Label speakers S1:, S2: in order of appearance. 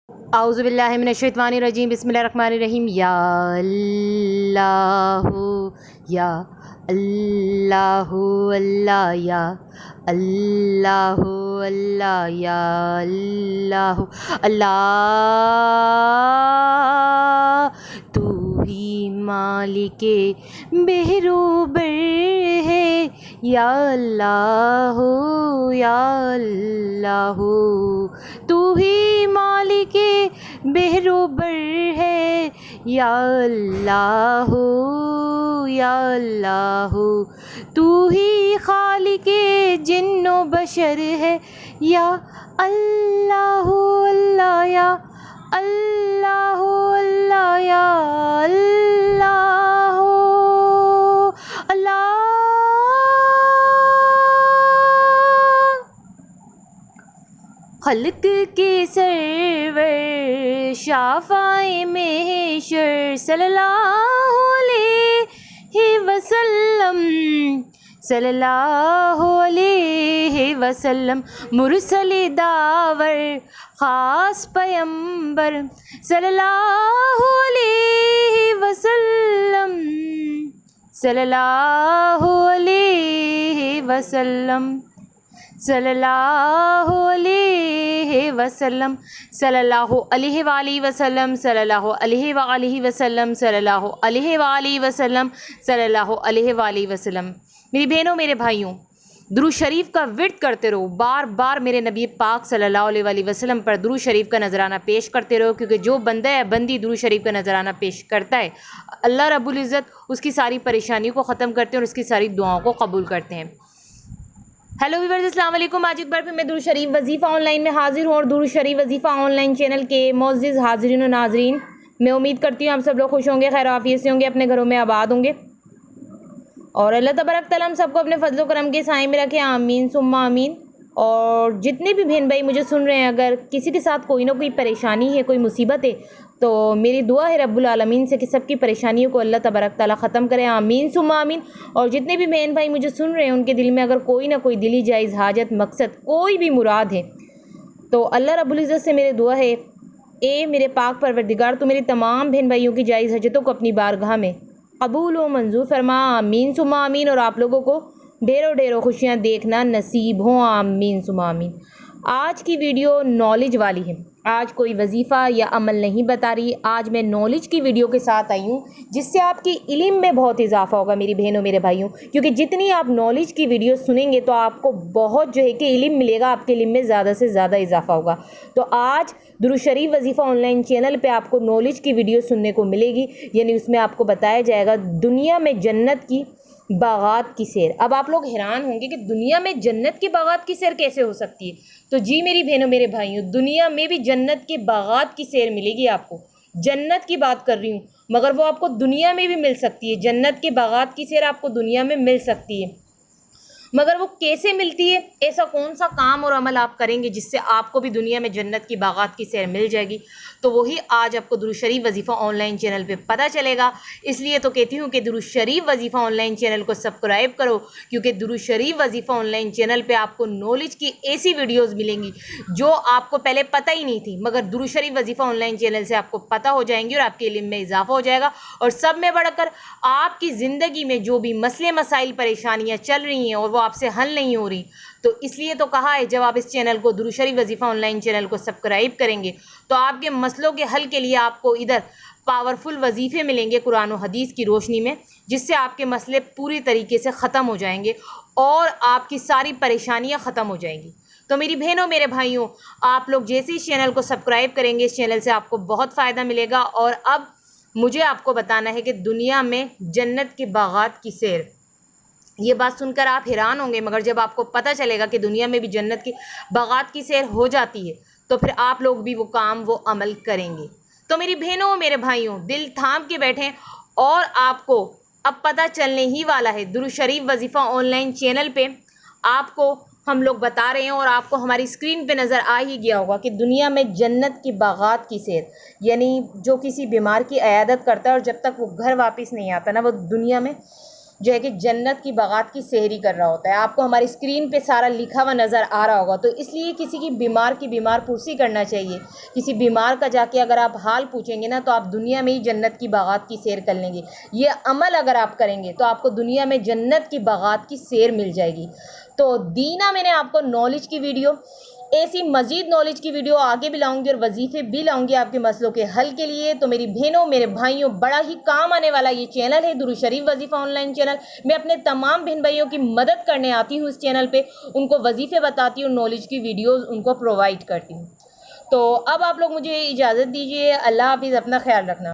S1: औज़ुबिल्लाहि मिनश्शैतानिर्रजीम बिस्मिल्लाहिर्रहमानिर्रहीम। या अल्लाहु या अल्लाहु अल्लाह या अल्लाहु अल्लाह या अल्लाहु अल्लाह। तू ही मालिके बेहरूबर है या अल्लाहु या अल्लाहु। तू ही मालिके बेहरूबर है या अल्लाहु या अल्लाहु। तू ही खालिके जिन्नो बशर है या अल्लाहु अल्लाह या अल्लाहु अल्लाह या अल्लाहु अल्लाह। खल्क के सरवर शाफ़ाए महशर सल्लल्लाहु अलैहि वसल्लम सल्लल्लाहु अलैहि वसल्लम। मुरसल दावर ख़ास पैगंबर सल्लल्लाहु अलैहि वसल्लम सल्लल्लाहु अलैहि वसल्लम सल्लल्लाहु अलैहि वसल्लम सल्लल्लाहु अलैहि वसल्लम सल्लल्लाहु अलैहि वसल्लम सल्लल्लाहु अलैहि वसल्लम सल्लल्लाहु अलैहि वसल्लम। मेरी बहनों मेरे भाइयों, दुरूद शरीफ का विर्द करते रहो। बार बार मेरे नबी पाक सल्लल्लाहु अलैहि वसल्लम पर दुरूद शरीफ का नजराना पेश करते रहो, क्योंकि जो बंदा है बंदी दुरूद शरीफ का नजराना पेश करता है, अल्लाह रब्बुल इज़्ज़त उसकी सारी परेशानियों को ख़त्म करते हैं और उसकी सारी दुआओं को कबूल करते हैं। हेलो व्यूअर्स, अस्सलाम वालेकुम। आज एक बार फिर मैं दुरूद शरीफ वजीफ़ा ऑनलाइन में हाजिर हूँ और दुरूद शरीफ वजीफ़ा ऑनलाइन चैनल के मोअज़्ज़िज़ हाज़रीन और नाज़रीन, मैं उम्मीद करती हूँ आप सब लोग खुश होंगे, खैर आफियत से होंगे, अपने घरों में आबाद होंगे और अल्लाह तबारक तआला हम सबको अपने फजल करम के साए में रखे, आमीन सुम्मा आमीन। और जितने भी बहन भाई मुझे सुन रहे हैं, अगर किसी के साथ कोई ना कोई परेशानी है, कोई मुसीबत है, तो मेरी दुआ है रब्बुल आलमीन से कि सबकी परेशानियों को अल्लाह तबारक तआला ख़त्म करे, आमीन सुम्मा आमीन। और जितने भी बहन भाई मुझे सुन रहे हैं, उनके दिल में अगर कोई ना कोई दिली जायज़ हाजत, मकसद, कोई भी मुराद है, तो अल्लाह रब्बुल इज़्ज़त से मेरी दुआ है, ए मेरे पाक परवरदिगार, तो मेरी तमाम बहन भाइयों की जायज़ हजतों को अपनी बारगाह में कबूल व मंजूर फरमा, आमीन सुमा आमीन। और आप लोगों को ढेरों ढेरों खुशियाँ देखना नसीब हो, आमीन सुमा आमीन। आज की वीडियो नॉलेज वाली है। आज कोई वजीफ़ा या अमल नहीं बता रही, आज मैं नॉलेज की वीडियो के साथ आई हूँ, जिससे आपकी इल्म में बहुत इजाफा होगा मेरी बहनों मेरे भाइयों, क्योंकि जितनी आप नॉलेज की वीडियो सुनेंगे तो आपको बहुत जो है कि इल्म मिलेगा, आपके इल्म में ज़्यादा से ज़्यादा इजाफा होगा। तो आज दुरूद शरीफ वजीफ़ा ऑनलाइन चैनल पे आपको नॉलेज की वीडियो सुनने को मिलेगी, यानी उसमें आपको बताया जाएगा दुनिया में जन्नत की बागात की सैर। अब आप लोग हैरान होंगे कि दुनिया में जन्नत की बागात की सैर कैसे हो सकती है। तो जी मेरी बहनों मेरे भाइयों, दुनिया में भी जन्नत के बागात की सैर मिलेगी आपको। जन्नत की बात कर रही हूँ, मगर वो आपको दुनिया में भी मिल सकती है। जन्नत के बागात की सैर आपको दुनिया में मिल सकती है, मगर वो कैसे मिलती है, ऐसा कौन सा काम और अमल आप करेंगे जिससे आपको भी दुनिया में जन्नत की बागात की सैर मिल जाएगी, तो वही आज आपको दुरूद शरीफ वजीफ़ा ऑनलाइन चैनल पे पता चलेगा। इसलिए तो कहती हूँ कि दुरूद शरीफ वजीफ़ा ऑनलाइन चैनल को सब्सक्राइब करो, क्योंकि दुरूद शरीफ वजीफ़ा ऑनलाइन चैनल पे आपको नॉलेज की ऐसी वीडियोज़ मिलेंगी जो आपको पहले पता ही नहीं थी, मगर दुरूद शरीफ वजीफ़ा ऑनलाइन चैनल से आपको पता हो जाएंगी और आपके इल्म में इजाफा हो जाएगा। और सब में बढ़कर आपकी ज़िंदगी में जो भी मसले मसाइल परेशानियाँ चल रही हैं और वो आपसे हल नहीं हो रही, तो इसलिए तो कहा है जब आप इस चैनल को दुरूद शरीफ वजीफ़ा ऑनलाइन चैनल को सब्सक्राइब करेंगे तो आपके मसलों के हल के लिए आपको इधर पावरफुल वजीफ़े मिलेंगे कुरान और हदीस की रोशनी में, जिससे आपके मसले पूरी तरीके से ख़त्म हो जाएंगे और आपकी सारी परेशानियां ख़त्म हो जाएंगी। तो मेरी बहनों मेरे भाइयों, आप लोग जैसे इस चैनल को सब्सक्राइब करेंगे, इस चैनल से आपको बहुत फ़ायदा मिलेगा। और अब मुझे आपको बताना है कि दुनिया में जन्नत के बागात की सैर, ये बात सुनकर आप हैरान होंगे, मगर जब आपको पता चलेगा कि दुनिया में भी जन्नत की बागात की सैर हो जाती है, तो फिर आप लोग भी वो काम वो अमल करेंगे। तो मेरी बहनों मेरे भाइयों, दिल थाम के बैठें और आपको अब पता चलने ही वाला है। दुरूद शरीफ वजीफ़ा ऑनलाइन चैनल पे आपको हम लोग बता रहे हैं और आपको हमारी स्क्रीन पे नज़र आ ही गया होगा कि दुनिया में जन्नत की बागात की सैर, यानी जो किसी बीमार की अयादत करता है और जब तक वो घर वापस नहीं आता ना, वो दुनिया में जो है कि जन्नत की बागात की सहरी कर रहा होता है। आपको हमारी स्क्रीन पे सारा लिखा हुआ नज़र आ रहा होगा। तो इसलिए किसी की बीमार पुरसी करना चाहिए। किसी बीमार का जाके अगर आप हाल पूछेंगे ना, तो आप दुनिया में ही जन्नत की बागात की सैर कर लेंगे। ये अमल अगर आप करेंगे तो आपको दुनिया में जन्नत की बागात की सैर मिल जाएगी। तो दीना मैंने आपको नॉलेज की वीडियो, ऐसी मज़ीद नॉलेज की वीडियो आगे भी लाऊंगी और वजीफ़े भी लाऊंगी आपके मसलों के हल के लिए। तो मेरी बहनों, मेरे भाइयों, बड़ा ही काम आने वाला ये चैनल है दुरूद शरीफ वजीफ़ा ऑनलाइन चैनल। मैं अपने तमाम बहन भाइयों की मदद करने आती हूँ इस चैनल पे, उनको वजीफ़े बताती हूँ, नॉलेज की वीडियोज़ उनको प्रोवाइड करती हूँ। तो अब आप लोग मुझे इजाज़त दीजिए। अल्लाह हाफिज़, अपना ख्याल रखना।